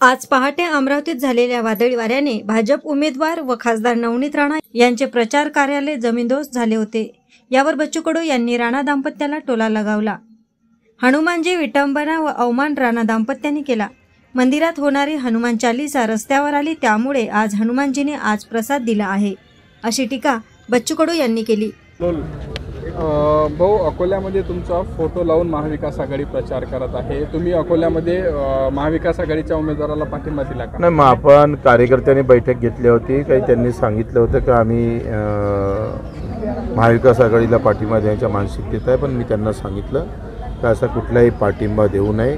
आज पहाटे अमरावतीत झालेल्या वादळी वाऱ्याने भाजप उमेदवार व खासदार नवनीत राणा यांचे प्रचार कार्यालय जमीनदोस्त झाले होते। यावर बच्चू कडू यांनी राणा दाम्पत्याला टोला लगावला। हनुमानजी विटंबना व अवमान राणा दाम्पत्याने केला। मंदिरात होणारी हनुमान चालीसा रस्त्यावर आली, त्यामुळे आज हनुमानजीने आज प्रसाद दिला आहे, अशी टीका बच्चू कडू यांनी केली। भाऊ, अकोल्यामध्ये तुमचा फोटो लावून महाविकास आघाडी प्रचार करत आहे। तुम्ही अकोल्यामध्ये महाविकास आघाडीच्या उमेदवाराला पाठिंबा दिला का? नाही, मग आपण कार्यकर्त्यांनी बैठक घेतली होती। काही त्यांनी सांगितलं होतं की आम्ही महाविकास आघाडीला पाठिंबा देण्याच्या मानसिकतेत आहे, पण मी त्यांना सांगितलं की असा कुठलाही पाठिंबा देऊ नये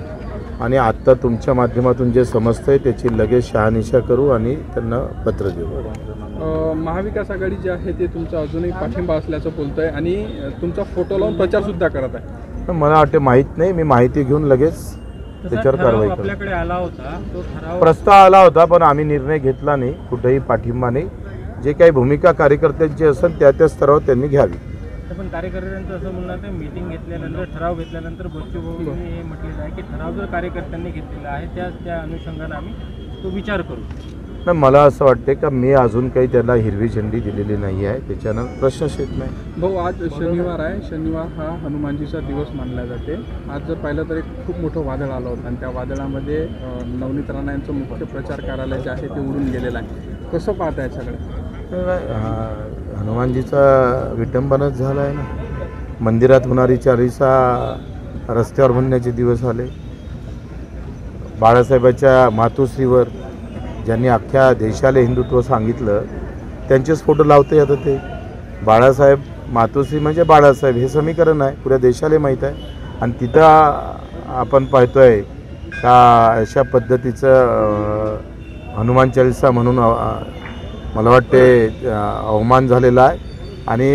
आणि आत्ता तुमच्या माध्यमातून जे समजतंय त्याची लगेच शहानिशा करू आणि त्यांना पत्र देऊ। महाविकास आघाडी जी आहे ते तुमचा अजूनही पाठिंबा असल्याचं बोलतंय आणि तुमचा फोटो लावून प्रचार सुद्धा करत आहे। मला वाटते माहीत नाही, मी माहिती घेऊन लगेच त्याच्यावर कारवाई करू। आपल्याकडे आला होता तो प्रस्ताव आला होता, पण आम्ही निर्णय घेतला नाही, कुठेही पाठिंबा नाही। जे काही भूमिका कार्यकर्त्यांची असेल त्या स्तरावर त्यांनी घ्यावी। पण कार्यकर्त्यांचं असं म्हणणं आहे, मीटिंग घेतल्यानंतर ठराव घेतल्यानंतर बच्चू भाऊंनी हे म्हटलेलं आहे की ठराव जर कार्यकर्त्यांनी घेतलेला आहे त्या अनुषंगाने आम्ही तो विचार करू। नाही, मला असं वाटते का मी अजून काही त्याला हिरवी झेंडी दिलेली नाही आहे, त्याच्यानं प्रश्नच येत नाही। भाऊ, आज शनिवार आहे, शनिवार हा हनुमानजीचा दिवस मानला जाते। आज जर पाहिलं तर एक खूप मोठं वादळ आलं होतं आणि त्या वादळामध्ये नवनीत राणा यांचं मुख्य प्रचार कार्यालय जे आहे ते उडून गेलेलं आहे। कसं पाहता याच्याकडे? हनुमानजीचा विटंबनाच झाला आहे ना। मंदिरात होणारी चालीसा रस्त्यावर म्हणण्याचे दिवस आले। बाळासाहेबांच्या मातोश्रीवर ज्यांनी अख्ख्या देशाला हिंदुत्व सांगितलं त्यांचेच फोटो लावते आता ते। बाळासाहेब मातोश्री म्हणजे बाळासाहेब हे समीकरण आहे, पुऱ्या देशाला माहीत आहे। आणि तिथं आपण पाहतोय का अशा पद्धतीचं हनुमान चालीसा म्हणून मला वाटते अवमान झालेला आहे आणि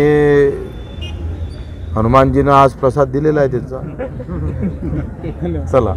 हनुमानजीनं आज प्रसाद दिलेला आहे त्यांचा। चला।